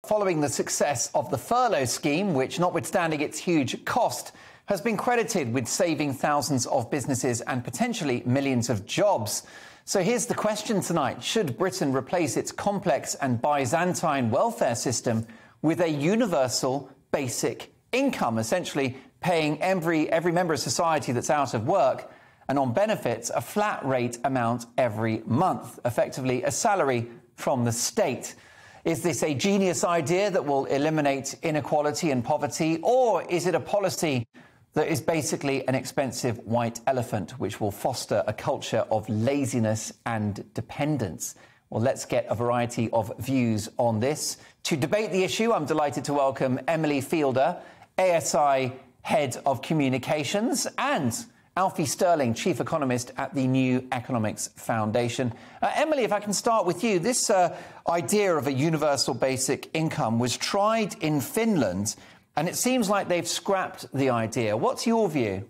following the success of the furlough scheme, which, notwithstanding its huge cost, has been credited with saving thousands of businesses and potentially millions of jobs. So here's the question tonight. Should Britain replace its complex and Byzantine welfare system with a universal basic income, essentially paying every member of society that's out of work and on benefits a flat rate amount every month, effectively a salary from the state? Is this a genius idea that will eliminate inequality and poverty, or is it a policy that is basically an expensive white elephant which will foster a culture of laziness and dependence? Well, let's get a variety of views on this. To debate the issue, I'm delighted to welcome Emily Fielder, ASI Head of Communications, and Alfie Sterling, Chief Economist at the New Economics Foundation. Emily, if I can start with you. This idea of a universal basic income was tried in Finland, and it seems like they've scrapped the idea. What's your view?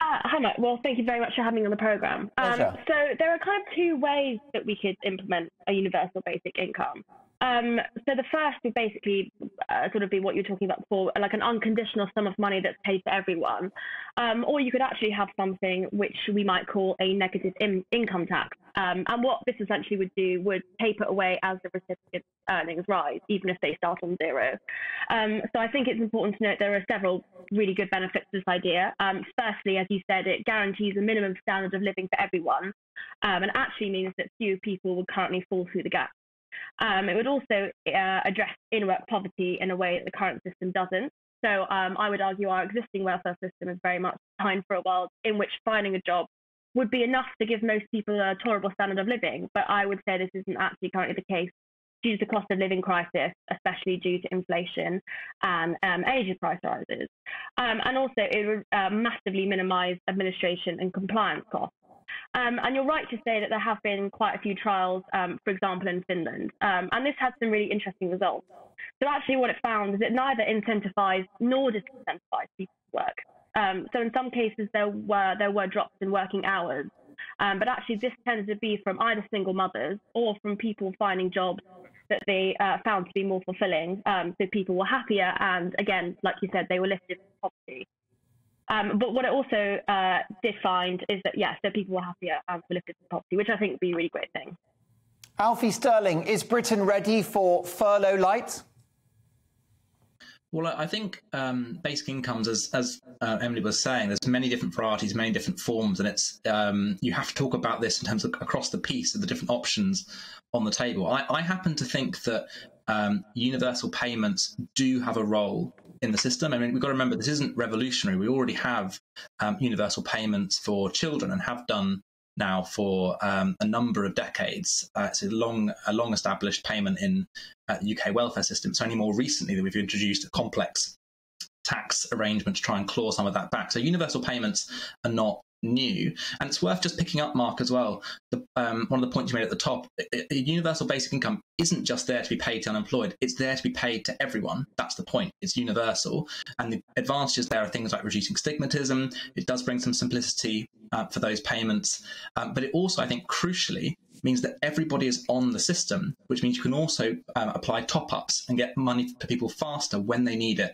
Hi, Matt. Well, thank you very much for having me on the programme. So there are kind of two ways that we could implement a universal basic income. So the first would basically sort of be what you're talking about before, like an unconditional sum of money that's paid to everyone. Or you could actually have something which we might call a negative income tax. And what this essentially would do would taper away as the recipient's earnings rise, even if they start on zero. So I think it's important to note there are several really good benefits to this idea. Firstly, as you said, it guarantees a minimum standard of living for everyone, and actually means that fewer people would currently fall through the gaps. It would also address in-work poverty in a way that the current system doesn't. So I would argue our existing welfare system is very much designed for a world in which finding a job would be enough to give most people a tolerable standard of living. But I would say this isn't actually currently the case due to the cost of living crisis, especially due to inflation and energy price rises. And also it would massively minimise administration and compliance costs. And you're right to say that there have been quite a few trials, for example, in Finland, and this had some really interesting results. So actually what it found is it neither incentivised nor disincentivised people to work. So in some cases there were drops in working hours, but actually this tended to be from either single mothers or from people finding jobs that they found to be more fulfilling. So people were happier, and again, like you said, they were lifted from poverty. But what it also did find is that, yes, so people were happier and were lifted from poverty, which I think would be a really great thing. Alfie Sterling, is Britain ready for furlough light? Well, I think basic incomes, as Emily was saying, there's many different varieties, many different forms, and it's you have to talk about this in terms of across the piece of the different options on the table. I happen to think that universal payments do have a role in the system. I mean, we've got to remember this isn't revolutionary. We already have universal payments for children and have done now for a number of decades. It's a long established payment in the UK welfare system. It's only more recently that we've introduced a complex tax arrangement to try and claw some of that back. So universal payments are not new. And it's worth just picking up, Mark, as well. One of the points you made at the top, a universal basic income isn't just there to be paid to unemployed. It's there to be paid to everyone. That's the point. It's universal. And the advantages there are things like reducing stigmatism. It does bring some simplicity for those payments. But it also, I think, crucially, means that everybody is on the system, which means you can also apply top-ups and get money to people faster when they need it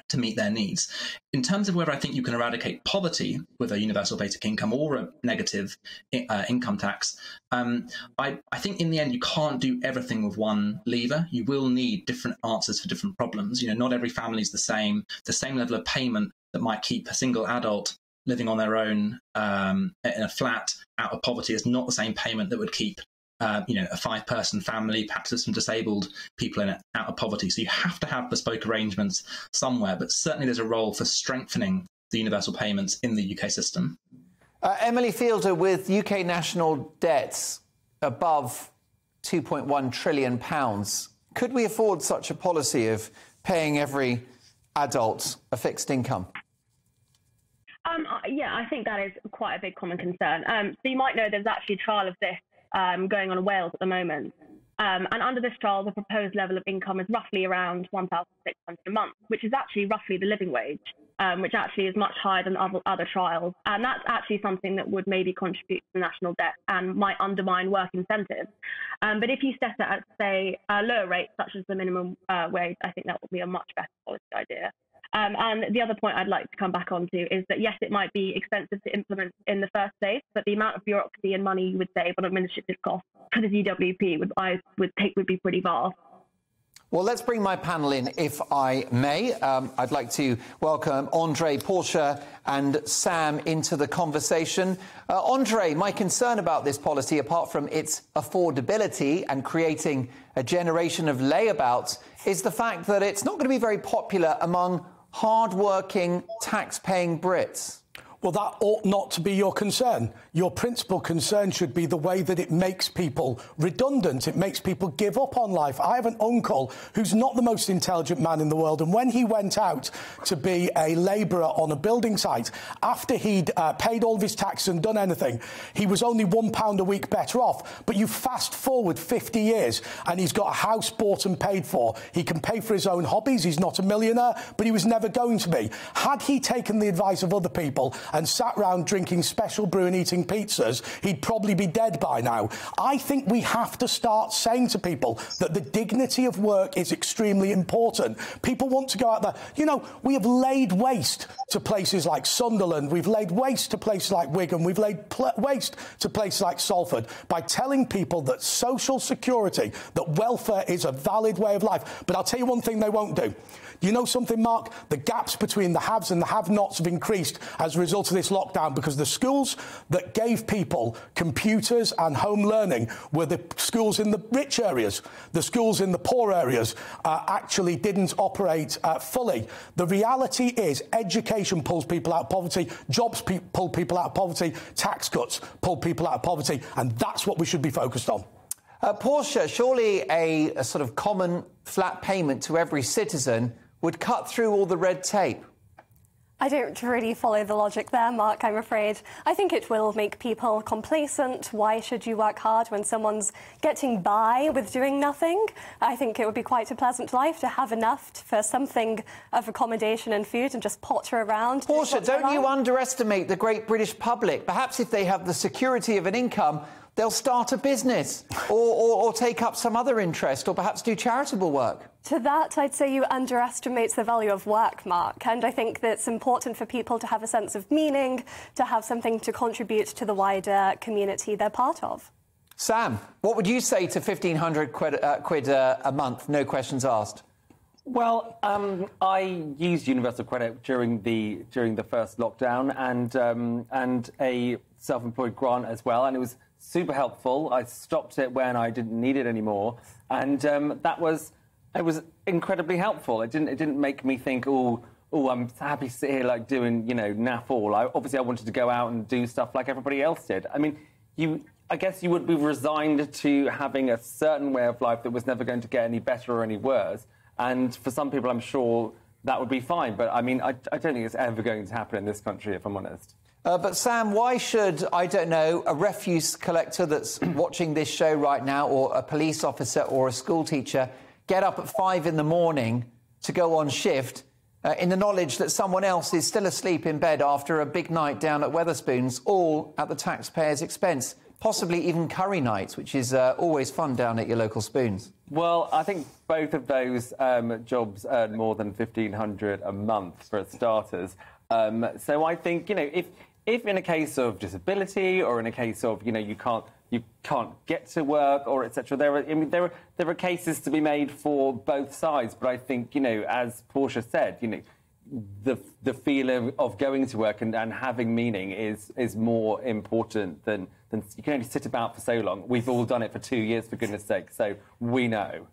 to meet their needs. In terms of whether I think you can eradicate poverty with a universal basic income or a negative income tax, I think in the end you can't do everything with one lever. You will need different answers for different problems. You know, not every family is the same. The same level of payment that might keep a single adult living on their own in a flat out of poverty is not the same payment that would keep a 5-person family, perhaps with some disabled people in it, out of poverty. So you have to have bespoke arrangements somewhere, but certainly there's a role for strengthening the universal payments in the UK system. Emily Fielder, with UK national debts above £2.1 trillion, could we afford such a policy of paying every adult a fixed income? Yeah, I think that is quite a big common concern. So you might know there's actually a trial of this going on in Wales at the moment. And under this trial, the proposed level of income is roughly around £1,600 a month, which is actually roughly the living wage. which actually is much higher than other trials. And that's actually something that would maybe contribute to the national debt and might undermine work incentives. But if you set it at, say, a lower rate, such as the minimum wage, I think that would be a much better policy idea. And the other point I'd like to come back onto is that, yes, it might be expensive to implement in the first place, but the amount of bureaucracy and money you would save on administrative costs for the DWP would be pretty vast. Well, let's bring my panel in, if I may. I'd like to welcome Andre, Portia and Sam into the conversation. Andre, my concern about this policy, apart from its affordability and creating a generation of layabouts, is the fact that it's not going to be very popular among hard-working, tax-paying Brits. Well, that ought not to be your concern. Your principal concern should be the way that it makes people redundant. It makes people give up on life. I have an uncle who's not the most intelligent man in the world, and when he went out to be a labourer on a building site, after he'd paid all of his taxes and done anything, he was only £1 a week better off. But you fast forward 50 years, and he's got a house bought and paid for. He can pay for his own hobbies. He's not a millionaire, but he was never going to be. Had he taken the advice of other people and sat round drinking special brew and eating pizzas, he'd probably be dead by now. I think we have to start saying to people that the dignity of work is extremely important. People want to go out there. You know, we have laid waste to places like Sunderland. We've laid waste to places like Wigan. We've laid waste to places like Salford by telling people that social security, that welfare is a valid way of life. But I'll tell you one thing they won't do. You know something, Mark? The gaps between the haves and the have-nots have increased as a result of this lockdown, because the schools that gave people computers and home learning were the schools in the rich areas. The schools in the poor areas actually didn't operate fully. The reality is education pulls people out of poverty, jobs pull people out of poverty, tax cuts pull people out of poverty, and that's what we should be focused on. Portia, surely a sort of common flat payment to every citizen would cut through all the red tape. I don't really follow the logic there, Mark, I'm afraid. I think it will make people complacent. Why should you work hard when someone's getting by with doing nothing? I think it would be quite a pleasant life to have enough for something of accommodation and food and just potter around. Portia, don't you underestimate the great British public? Perhaps if they have the security of an income, they'll start a business or take up some other interest or perhaps do charitable work. To that, I'd say you underestimate the value of work, Mark. And I think that it's important for people to have a sense of meaning, to have something to contribute to the wider community they're part of. Sam, what would you say to 1,500 quid a month, no questions asked? Well, I used universal credit during the first lockdown and a self-employed grant as well, and it was super helpful. I stopped it when I didn't need it anymore, and it was incredibly helpful. It didn't make me think, oh, I'm happy to sit here like doing, naff all. Obviously I wanted to go out and do stuff like everybody else did. I mean, I guess you would be resigned to having a certain way of life that was never going to get any better or any worse. And for some people, I'm sure that would be fine. But I mean, I don't think it's ever going to happen in this country, if I'm honest. But Sam, why should, I don't know, a refuse collector that's watching this show right now, or a police officer or a school teacher, get up at 5 in the morning to go on shift in the knowledge that someone else is still asleep in bed after a big night down at Wetherspoons, all at the taxpayer's expense? Possibly even curry nights, which is always fun down at your local Spoons. Well, I think both of those jobs earn more than $1,500 a month for starters. So I think, if in a case of disability or in a case of, you can't get to work or etc., there are cases to be made for both sides. But I think, as Portia said, the feeling of going to work and having meaning is more important than you can only sit about for so long. We've all done it for 2 years, for goodness sake, so we know.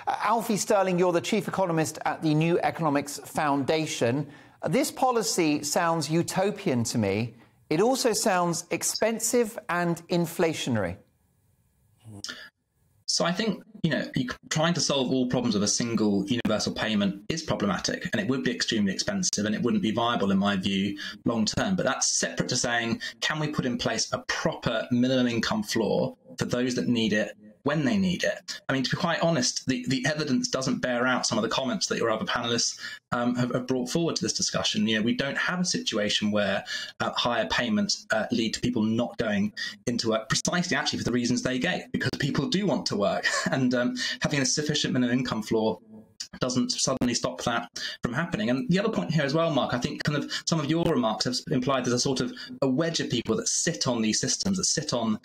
Alfie Sterling, you're the chief economist at the New Economics Foundation. This policy sounds utopian to me. It also sounds expensive and inflationary. So I think, trying to solve all problems with a single universal payment is problematic, and it would be extremely expensive, and it wouldn't be viable, in my view, long term. But that's separate to saying, can we put in place a proper minimum income floor for those that need it when they need it. I mean, to be quite honest, the evidence doesn't bear out some of the comments that your other panellists have brought forward to this discussion. We don't have a situation where higher payments lead to people not going into work, precisely actually for the reasons they gave, because people do want to work, and having a sufficient minimum income floor doesn't suddenly stop that from happening. And the other point here as well, Mark, I think kind of some of your remarks have implied there's a sort of a wedge of people that sit on these systems, that sit on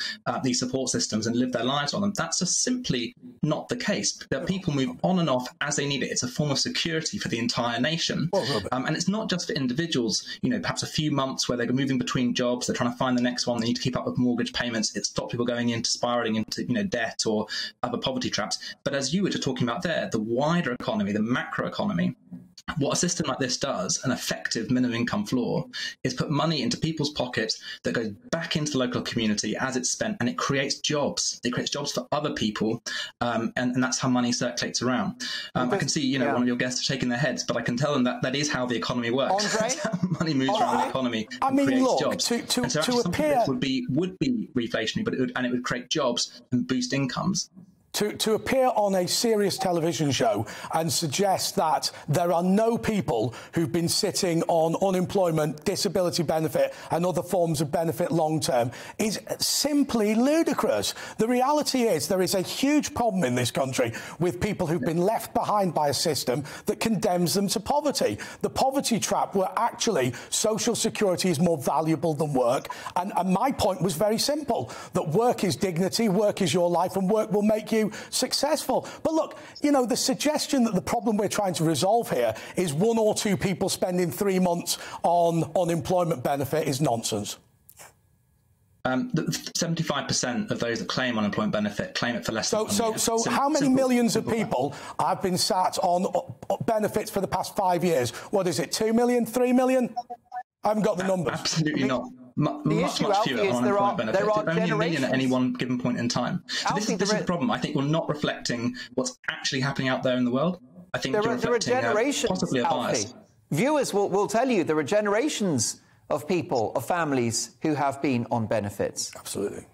these support systems and live their lives on them. That's just simply not the case. That people move on and off as they need it. It's a form of security for the entire nation. And it's not just for individuals, perhaps a few months where they're moving between jobs, they're trying to find the next one, they need to keep up with mortgage payments. It stops people going into spiraling into, debt or other poverty traps. But as you were just talking about there, the wider economy, the macro economy, what a system like this does, an effective minimum income floor, is put money into people's pockets that goes back into the local community as it's spent, and it creates jobs. It creates jobs for other people, and that's how money circulates around. I can see, one of your guests shaking their heads, but I can tell them that is how the economy works. That's how money moves around the economy and creates jobs. To appear would be reflationary, but it would create jobs and boost incomes. To appear on a serious television show and suggest that there are no people who've been sitting on unemployment, disability benefit and other forms of benefit long term is simply ludicrous. The reality is there is a huge problem in this country with people who've been left behind by a system that condemns them to poverty. The poverty trap, where actually social security is more valuable than work. And my point was very simple, that work is dignity, work is your life, and work will make you successful. But look, the suggestion that the problem we're trying to resolve here is one or two people spending 3 months on unemployment benefit is nonsense. 75% of those that claim unemployment benefit claim it for less than 1 year. So how many millions of people have been sat on benefits for the past 5 years? What is it, 2 million, 3 million? I haven't got the numbers. Absolutely not. The issue, Alfie, is there are only a million at any one given point in time. So Alfie, this is the problem. I think we're not reflecting what's actually happening out there in the world. I think there are generations, possibly a bias. Viewers will tell you there are generations of people, of families who have been on benefits. Absolutely.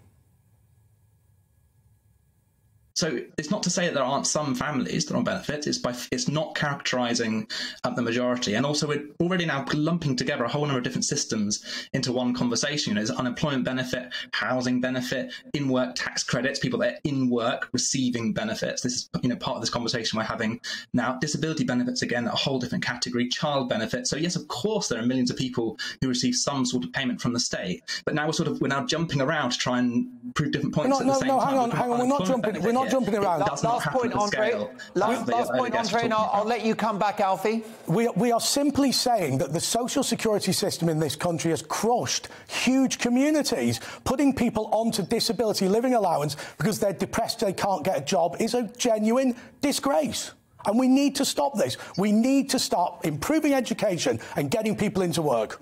So it's not to say that there aren't some families that are on benefits. It's not characterising the majority. And also we're already now lumping together a whole number of different systems into one conversation. There's unemployment benefit, housing benefit, in-work tax credits, people that are in work receiving benefits. This is part of this conversation we're having now. Disability benefits, again, a whole different category. Child benefits. So yes, of course, there are millions of people who receive some sort of payment from the state. But now we're now jumping around to try and prove different points at the same time. Hang on. We're not jumping around. Last point, Andre. And I'll let you come back, Alfie. We are simply saying that the social security system in this country has crushed huge communities. Putting people onto disability living allowance because they're depressed, they can't get a job, is a genuine disgrace. And we need to stop this. We need to start improving education and getting people into work.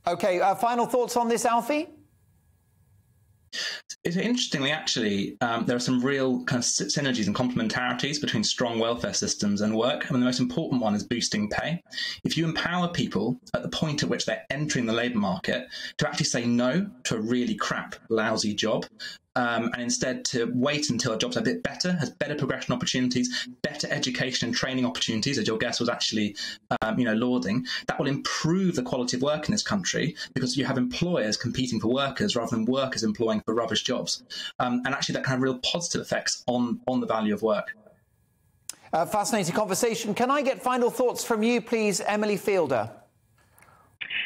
OK, final thoughts on this, Alfie? Interestingly, actually, there are some real kind of synergies and complementarities between strong welfare systems and work. I mean, the most important one is boosting pay. If you empower people at the point at which they're entering the labour market to actually say no to a really crap, lousy job, and instead to wait until a job's a bit better, has better progression opportunities, better education and training opportunities, as your guest was actually, lauding, that will improve the quality of work in this country because you have employers competing for workers rather than workers employing for rubbish jobs. And actually that can have real positive effects on the value of work. Fascinating conversation. Can I get final thoughts from you, please, Emily Fielder?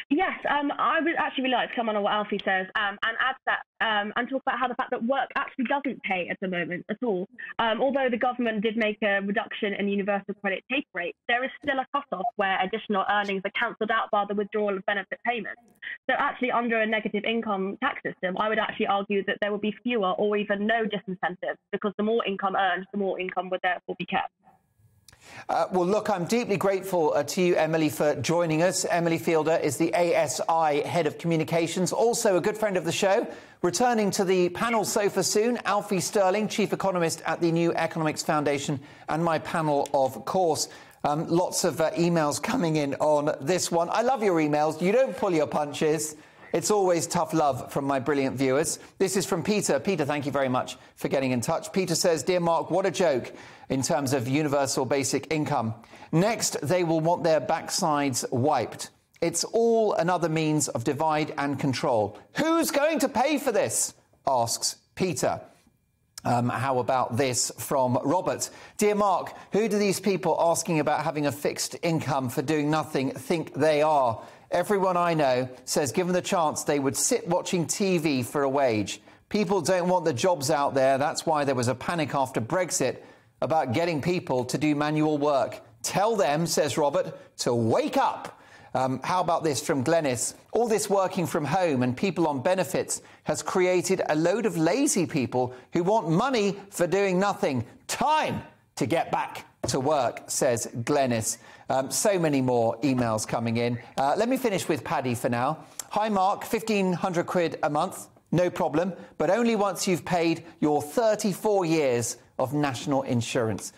Yes, I would actually really like to come on what Alfie says and add that and talk about how the fact that work actually doesn't pay at the moment at all. Although the government did make a reduction in universal credit take rate, there is still a cut-off where additional earnings are cancelled out by the withdrawal of benefit payments. So actually under a negative income tax system, I would actually argue that there would be fewer or even no disincentives because the more income earned, the more income would therefore be kept. Well, look, I'm deeply grateful to you, Emily, for joining us. Emily Fielder is the ASI Head of Communications, also a good friend of the show. Returning to the panel sofa soon, Alfie Sterling, Chief Economist at the New Economics Foundation, and my panel, of course. Lots of emails coming in on this one. I love your emails. You don't pull your punches. It's always tough love from my brilliant viewers. This is from Peter. Peter, thank you very much for getting in touch. Peter says, "Dear Mark, what a joke in terms of universal basic income. Next, they will want their backsides wiped. It's all another means of divide and control. Who's going to pay for this?" asks Peter. How about this from Robert? "Dear Mark, who do these people asking about having a fixed income for doing nothing think they are? Everyone I know says given the chance they would sit watching TV for a wage. People don't want the jobs out there. That's why there was a panic after Brexit about getting people to do manual work. Tell them," says Robert, "to wake up." How about this from Glenys? "All this working from home and people on benefits has created a load of lazy people who want money for doing nothing. Time to get back to work," says Glenys. So many more emails coming in. Let me finish with Paddy for now. "Hi, Mark, 1,500 quid a month, no problem, but only once you've paid your 34 years of national insurance.